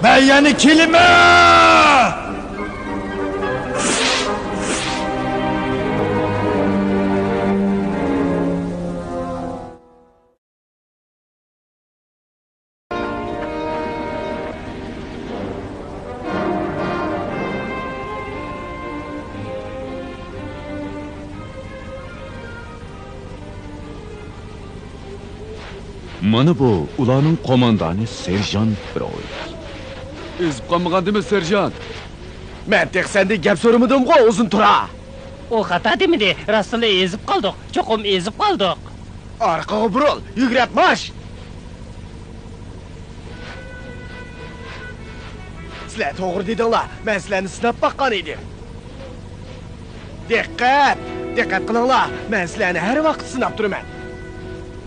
Ben yani kelime! Mana bu ularning qo'mondoni serjant Biroy. Ezib qolmagandimi serjant? Men tek sende gap so'ramadim-ku uzun tura. O xato demidi, rostla ezib qoldik. Cho'qim ezib qoldik. Arqaga buril, yugurib mash. Sizlar to'g'ri dedinglar. Men sizlarni sinab baqqan edim. Diqqat qilinglar. Men sizlarni har vaqt sinab turaman.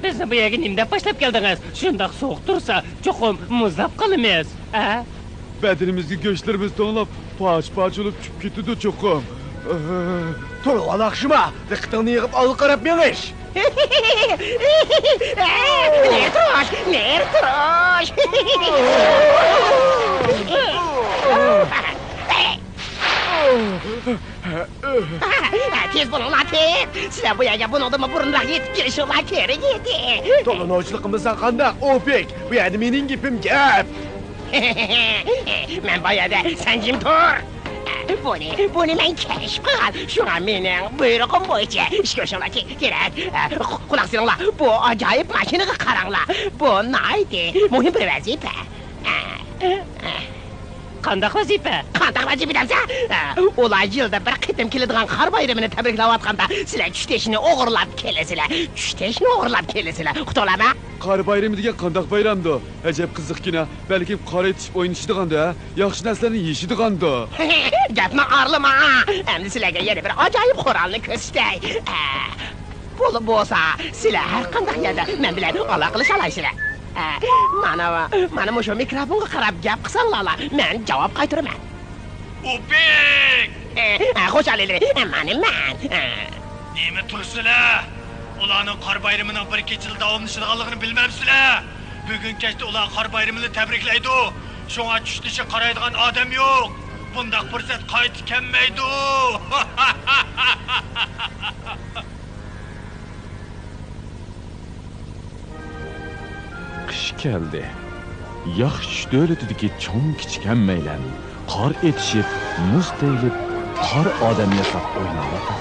Bizni bu yerga nimda boshlab keldingiz? Shundoq sovuq tursa, cho'qim muzlab qolamiz. Bedenimizga go'shtlarimiz to'nlab, parch-parch bo'lib tushib ketdi cho'qim. To'g'ri yaxshimi? Diqqatingni yig'ib olib qarab menish. Nertrosh. Tez bo'linglar, tez. Sizlar bu yerga bundan burunroq yetib kelishinglar kerak edi. To'g'anochiligimizdan qanday? Opek, bu yerda mening gapim gap. Men boyada sen jim tur. Buni men kashf qilgan. Shunga mening buyrug'im bo'yicha ish ko'rishinglar kerak. Quloq solinglar. Bu ajoyib mashinaga qaranglar. Bu naydi? Muhim bir vazifa. Qanday vazifa? Qanday vazifa desa? Ular yilda bir qitim keladigan qor bayramini tabriklayotganda sizlar tushteshni o'g'irlab kelasizlar. Xudolarmi? Qor bayrami degan qanday bayramdi? Ajab qiziqgina, balki qor etishib o'ynashdiganda, yaxshi narsalarni yeyishdiganda. Gapni arlama. Endi sizlarga yana bir ajoyib qurolni ko'rsatay. Bo'lib bo'lsa, sizlar har qanday yerda men bilan aloqa qilasizlar. Mana shu mikrofonga qarab gap qilsanglar, men javob qaytaraman. Opek! Xo'sh alili, man. Nima tursizlar? Ularning qor bayramining bir kecha yil davomlashadiganligini bilmabsizlar. Bugun kechda ular qor bayramini tabriklaydi. Shunga tushdishi qaraydigan odam yo'q. Bundaq fursat qaytib kelmaydi. Qish keldi. Yaxshi davlatidagi cho'ng kichik hammaylar qor etishib, muz tegib, qor odam yasab o'ynayapti.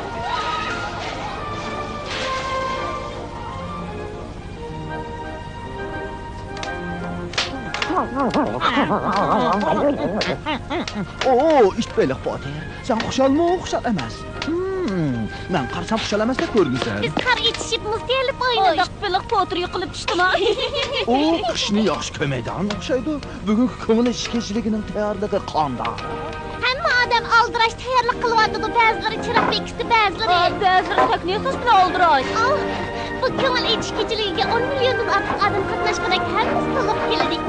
İşte Potter. Sen xushal emas. Men qarsam xushal emas deb ko'rdingsan. Biz qar etishib muz terib o'ynadik. Biliq Potter yiqilib tushdimi? O qishni yaxshi ko'maydan o'xshaydi. Bugun ko'ngil ishkashligining tayyorligi qonda. Hamma odam aldirash tayyorlik qilyapti. Ba'zilari chiroq bekitdi, ba'zilari takniyasiz bilan aldirash. Bu ko'ngil ishkashligiga 10 milliondan ortiq odam qatnashmadak hammasi to'liq keldik.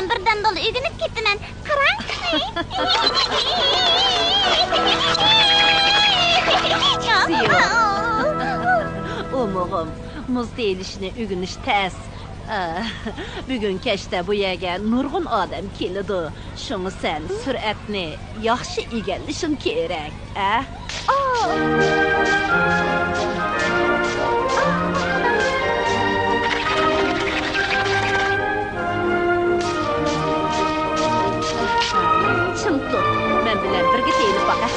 Birden dolu ügünüp gittimen. Karan. Umug'im, muz deyilishini ügünish tez. Bugun kechda bu yerga nurg'un odam keladi. Shuni sen sur'atni yaxshi egallashing kerak, Men bilan birga teyilib boqar.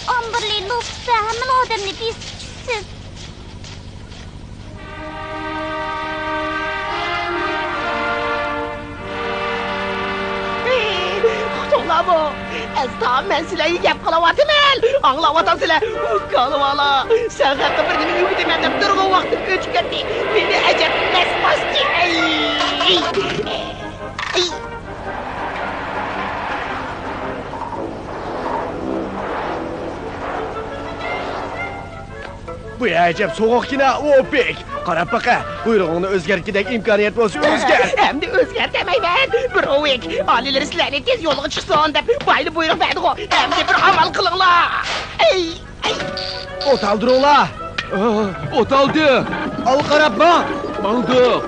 Amberley, Lufsa, hemen adamını pis. Xutulama. Estam ben silahı yap kalavatımel. Anlavatan silah. Kalavala. Sen hakkı bir demin yok demeden durgun vakti göç gitti. Beni acep mesbasti. Bu acep soğukkina o bek. Qarab baqa, buyruğunu özgertgidek imkoniyat bo'lsa o'zgar. Hem de özger demeymen. Bir ovek. Alileri silahını tez yolga çıksın dep. Baylı buyruk verdi o. Hem de bir amal kılınla. Ot aldırıla. Ot aldı. Al qarab bak. Aldı.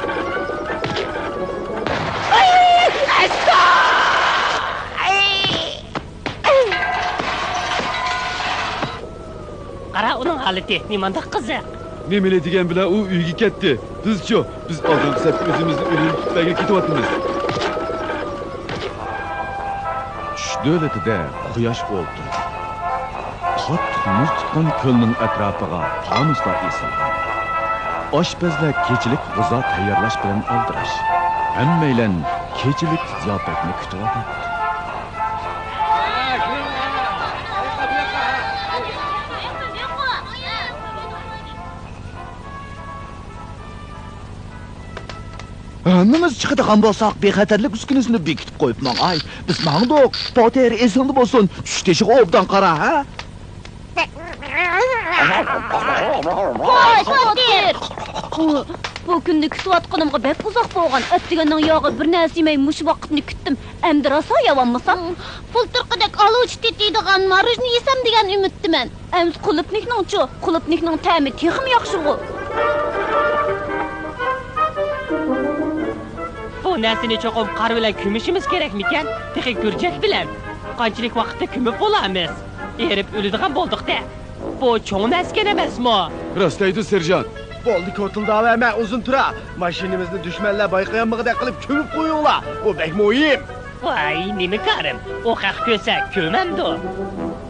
Qara uning holati nimanda qiziq. Nemele degan bilan u uyga ketdi. Bizchi, biz oldin sep o'zimizni o'lim tutmaga ketyapmiz. Tush davlatida quyosh o'ldi. Qattiq muz tutgan ko'lning atrofiga fanuslar esilgan. Oshpazlar kechilik g'o'za tayyorlash bilan oldirash. Hammaylar kechilik ziyofatni kutyapti. Hammamiz chiqadigan bo'lsak, bexatarlik uskunasini bekitib qo'yibman. Ay, biz mangdoq, poter esingda bo'lsin. Tush teshig obdan qara, ha? Poter! Bu kunni kutayotganimga bek uzoq bo'lgan. Ötdiganning yog'i bir narsa yemay mush vaqtni kutdim. Endi rosa yavanmasam, pultirqidek oluvchi tetiydigan marujni yesam degan umiddiman. Ems qulupnikning-chu, qulupnikning ta'mi texim yaxshi-ku. Bu narsani cho'qib qor bilan ko'mishimiz kerakmikan? Texnik gurjak bilan. Qanchalik vaqtda ko'mib bo'lamiz? Erib o'ladigan bo'ldik-da. Bu cho'ng naskan emasmi? Rastlaydi serjant. Bo'ldi ko'tildi ama uzun tura. Mashinamizni dushmanlar bayqayanmag'ida qilib ko'mib qo'yinglar. Bu bek muhim. Voy, nima qarim? O haq ko'sa ko'mamdi.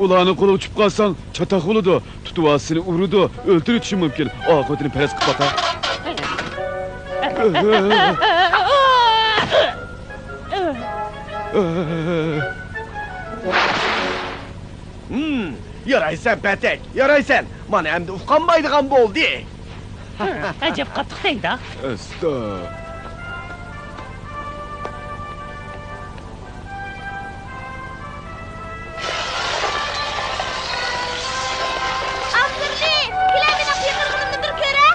Ularni qo'li uchib qolsang, chataq bo'ladi. Tutuvasini urudi, o'ldirishim mumkin. Oqibatini paras qilib baqa. Yaraysan patak, yaraysan. Mana endi uqanmaydigan bo'ldi. Ajab qattiq tegdi. Esta. Amberli, kilamini piyqirg'inimni bir ko'ra.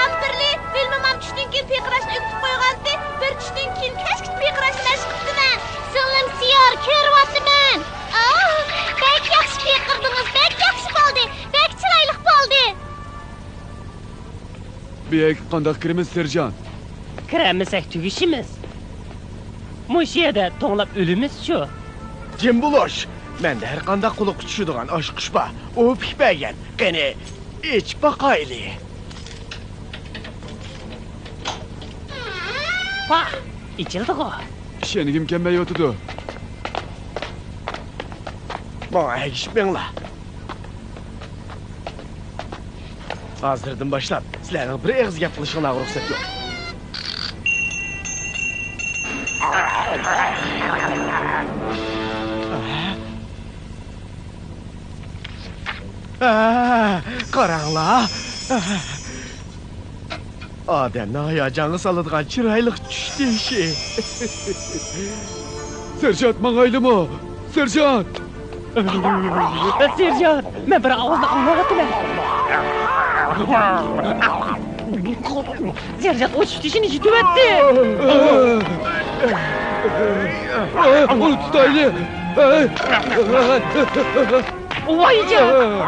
Amberli, bilmamam tushdan keyin piyqirashni o'qitib qo'ygandi. Bir tushdan keyin kashkit piyqirashni mashq qildiman. Singlim siyor, ko'ryapman. Bek yaxshi piyqirdingiz, bek yaxshi bo'ldi. Bek chiroyli bo'ldi. Bek qandoq kirimiz serjant? Kiramisak tugishimiz. Mush yerda to'nglab o'limiz-chu. Jim bo'lish. Menda har qanday quliq tushadigan oshqishba. U pishmagan. Qani, ich baqayli. Va, ichildi-ku. Shenigim kelmayotidi. Bana hekişmenla. Hazırdan başlap, sizlerin bir ağız yapılışına ruhsat yok. Karanla. Adem ne ayacağını salıdığan çıraylık düştü işi. Serjant mangaylı mı? Serjant! Serjant, men bir ovozni anglayapman. Serjant, o'ch tutishini yutyapti. Uni tutayli. Voyjon.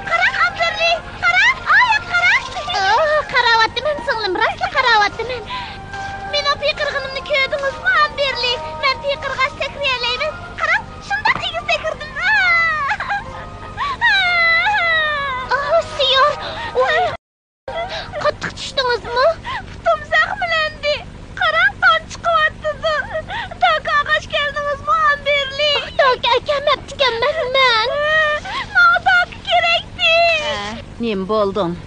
Qara Amberli, qara Nim boldun?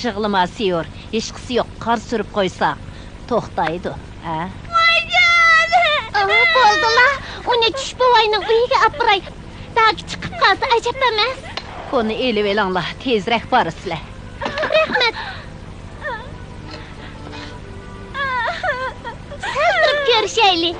Jığlıma siyor. Hiç qısı yok. Qar sürüp qoysaq. Toxtaydı. Bo'ldilar. Uni tush buvayning uyiga apray. Dagi chiqib qolsa ajab emas. Buni elib elanglar. Tezroq borisizlar. Rahmat. Sal görüşeyli.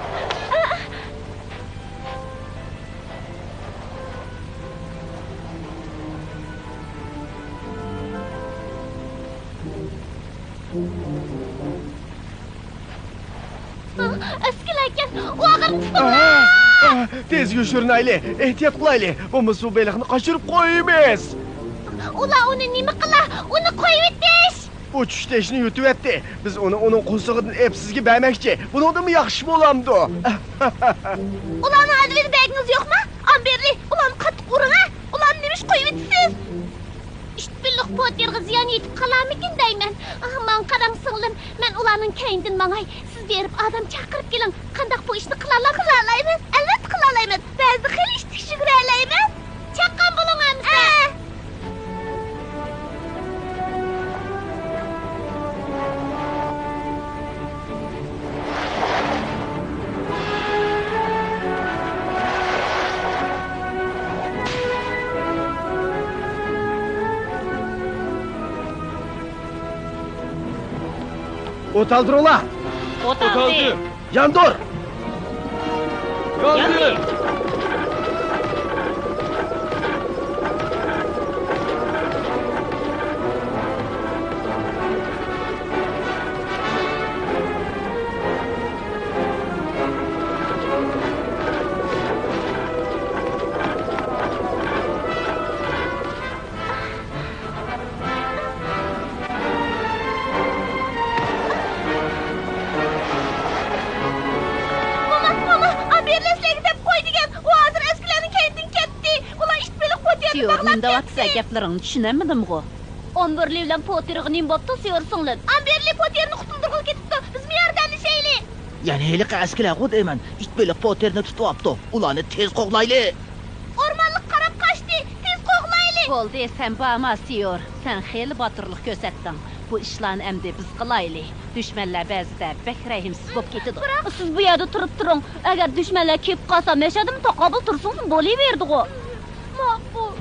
Eskilerken o ağır tutun. Tez yoşurun ayli, ehtiyat qilayli. Bo'lmasa beliqni qochirib qo'yamiz. Ula onu nima qila? Uni qo'yib etish. Bu tushda yutib etdi. Biz uning qo'sig'idan epsizga bermoqchi. Buningdanmi yaxshi bo'lamdi? Ulan advil baginiz yo'qmi? Amberli, ulan qattiq uring ha. Ulan nimish qo'yib etisiz? İşbirlik poterga ziyon yetib qolarmikin deyman. Men qarang singlim, men ularning keynidan mangay. Siz berib odam chaqirib keling. Qanday bu ishni qilalaymiz? Albatta qilalaymiz. Ba'zi xil ish tekshiralaymiz. Chaqqan bo'ling hamsa. Otaldır ola. Otaldı. Yandır. Yandı. Nimda vatsa gaplaringni tushunamadim go. Amberli bilan Potterga nim bo'pti siyorsinlar. Amberli Potterni qutuldirib ketibdi. Biz bu yerdan ishayli. Yani heliqi askilar qo deyman. İtbeliq Potterni tutyapti. Ularni tez qo'g'layli. Ormanlik qarab qochdi. Tez qo'g'layli. Bo'ldi, sen bama siyor. Sen xeyli botirlik ko'rsatding. Bu ishlarni endi biz qilayli. Düşmanlar ba'zida bek rahimsiz bo'lib ketadi. Siz bu yerda turib turing. Agar düşmanlar kelib qolsa, meshadim taqobil tursin, bo'laverdi-ku. Maqbul.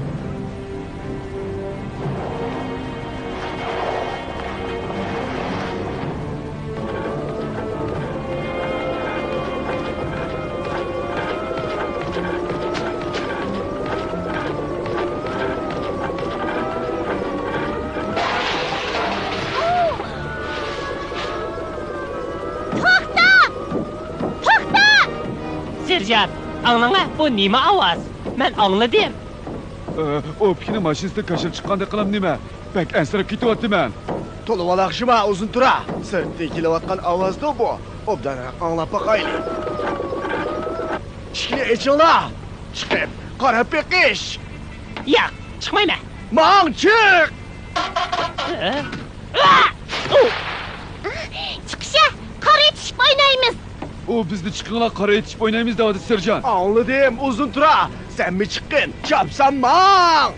Serjant, anlama bu nima ovoz? Men angladim. O pikini mashinasida qashib chiqqandek qilam nima? Bak ansirab ketyapti men. To'lib olaqshima uzun tura. Sirtda kelayotgan ovozda bu. Obdan anglab boqayli. Ishni echinglar. Chiqib, qarab beqish. Yo'q, chiqmayman. Mang chiq. Chiqisha, qora yetishib o'ynaymiz. O bizni chiqinglar qora yetishib o'ynaymiz deyapti serjant. Anladım uzun tura. Sen mi çıktın? Çapsan mang.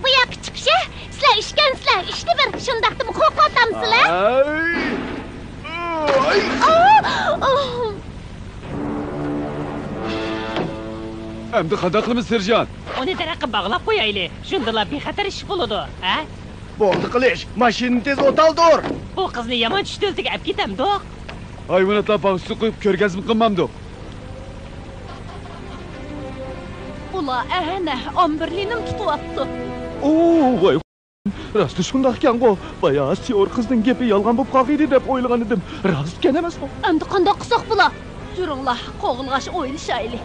Bu yoqqa chiqisha, sizlar ishgansizlar. Ishni bir shundaqdimi qo'rqotamsizlar? Ay. Endi qanday qilamiz serjant? Uni daraxtga bog'lab qo'yayli. Shundalar bexatar ish bo'ladi, ha? Bo'ldi qilish. Mashinani tez o'taldir. Bu qizni yomon tushtiltiga olib ketamdi. Hayvonotlar bog'si qo'yib ko'rgazma qilmamdi. Ular ana Amberlinim tutyapti. Voy. Rost shundaq ekan-ku. Baya siyor qizning gapi yolg'on bo'lib qolg'idi deb o'ylagan edim. Rost ekan emas-ku. Endi qanday qilsak bular? Juringlar, qo'g'ilg'ash o'ynashayli.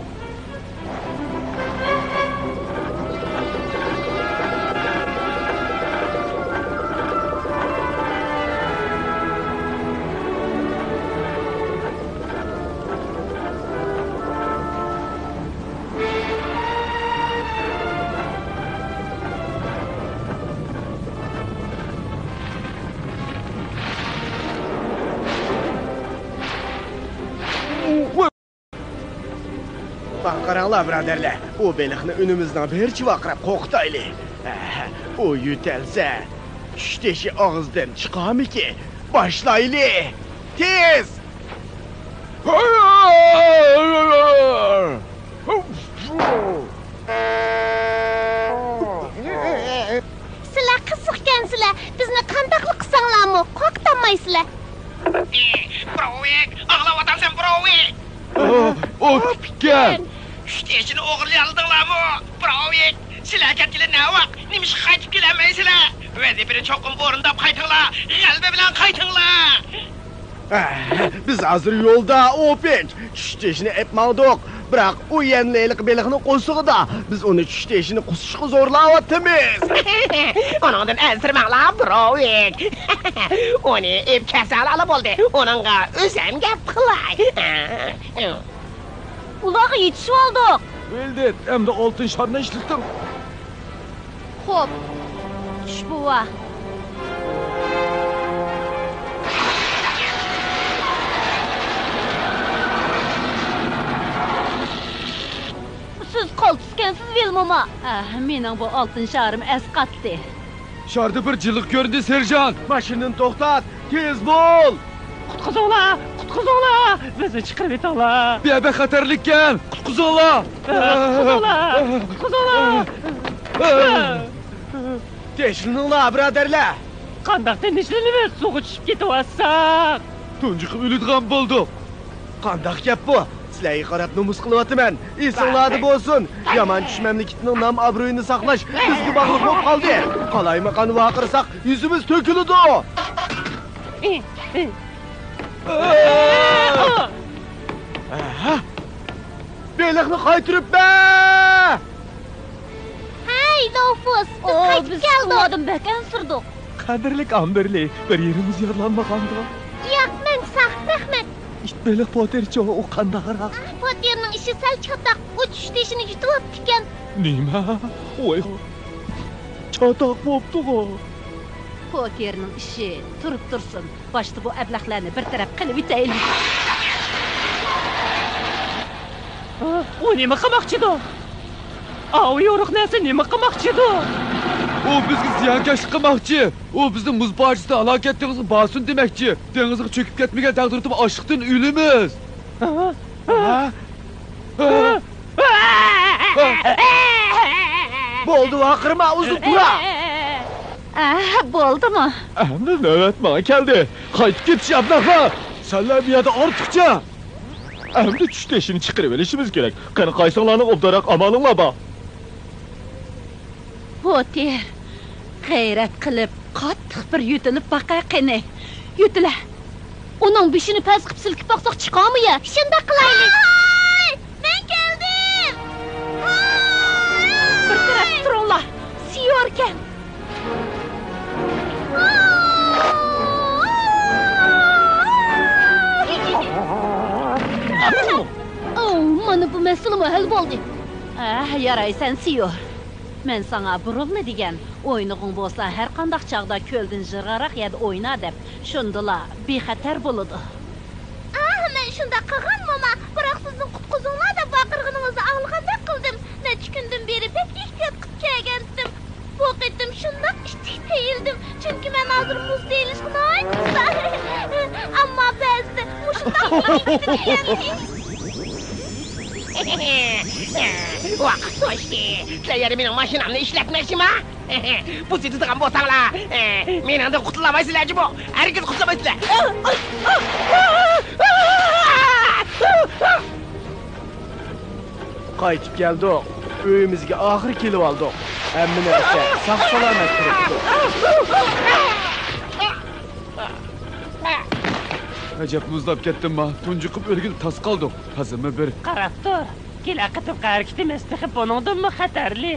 Bak qaranglar birodarlar, o beliqni önümüzden bir çivaqrab qo'qtayli. O yutelsa, tushdeshi og'izdan chiqami ki? Boshlayli. Tez! Sizlar qiziqkansizlar. Bizni qandaqlik qilsanglarmi? Qo'rqitmaysizlar. Brovik, ağlavatansan Brovik. O pikkan. Tushdeşini o'g'irlayaldinglarmi? Brovik, sizlar ketgili ne vaqt? Nimaga qaytib kelamaysizlar? Vazifani cho'qim o'rindab qaytinglar. G'alaba bilan qaytinglar. Biz hozir yo'lda Opek tushdeşini etmadik. Biroq u yenleylik beliqni qo'sig'ida biz uni tushdeşini qusishga zo'rlayapmiz. Onundan ensirmanglar Brovik. Onu ep kasal olib bo'ldi. Onunga o'zim gap qilay. Ularga yetishib oldik. Bildim, hem de altın şarına işlettim. Xo'p. Tush buva. Siz qoltiskansiz Vilmoma. Mening bu oltin sharim asqatdi. Şarda bir cılık göründü Serjan. Mashinani to'xtat, tez bo'l. Qutqizinglar, qutqizinglar. Bizni chiqarib etinglar. Bir ebe xatarlikkan. Qutquzinglar. Qutqizinglar, qutqizinglar. Teşrininglar birodarlar. Qandaq tinchlanamiz, suvga tushib ketyapsak. Tuncuqib ölüdüğün bulduk. Qandaq gap bu? Sizlarga qarab nomus qilyapman. Esinglarda bo'lsin. Yomon tushmamlikning nom obro'yini saqlash bizga bog'liq bo'lib qoldi. Qalaymi qani vaqirsak yuzimiz to'kiladi. Beliqni qaytiribman. Hey, Lofus. Biz qaytib keldik. Odim bekan sirdik. Kadirlik Amberli, bir yerimiz yarlanmagandı. Yo'q, men saq rahmat. İşte böyle poter çoğu o kandağırak. Poterning ishi sal chataq. U tushdeshini yutyapti ekan. Nima? Oy. Çatak boptu o. Pokerning ishi turib tursin. Boshda bu ablaqlarni bir taraf qilib bitaylik. O nima qilmoqchidir? O yo'riq narsa nima qilmoqchidir? O bizga ziyankeşlik qilmoqchi. O bizni muz barjasida halokatligimizni basun demekçi. Dengizga cho'kib ketmagan taqdirda ochliqdan o'limiz. Bo'ldi, vaqirma, uzib tura. Bo'ldimi? Endi navbat bana keldi. Qaytib ketish ablaqlar. Senlar bir yerda ortiqcha. Endi tushdeşini chiqarib olishimiz kerak. Qani qaysinglarning obdaroq amalinglar bor. Poter, g'ayrat qilib, qattiq bir yutilib baqay qani. Yutila. Uning beshini past qilib silkib baqsoq chiqami ya? Shunda qilaylik. Men keldim. Bir taraf turinglar. Siyorkan. Mana bu masala hal bo'ldi. Yaraysan Siyor. Men sana burilma degan, o'yinig'ing bo'lsa har qanday chaqda ko'ldan jirg'aroq yada o'yna deb, shundala bexatar bo'ladi. Men shunda qilgan mama, biroq sizning qutqizinglar deb baqirganingizni anglagandak qildim. Necha kundan beri pek ehtiyot qilib kelgandim. Bu qitim shundoq ishtiq teyildim, chunki men hozir muz deyilishni ammo ba'zida mushundoq Vaqt to'shdi. Sizlar mening mashinamni ishlatmoqchimi? Bu sizdan bo'lsanglar, mendan qutulamaysizlar bu. Hargiz qutulamaysizlar. Qaytib keldik. Uyimizga oxir kelib oldik. Hamma narsa sog' salomat turibdi. Acep muzlab ketdim ma. Tuncuqib o'lgin tas qoldik. Hazırmı bir. Qarab tur. Kelaqitib harakatimiz texib buningdanmi xatarli?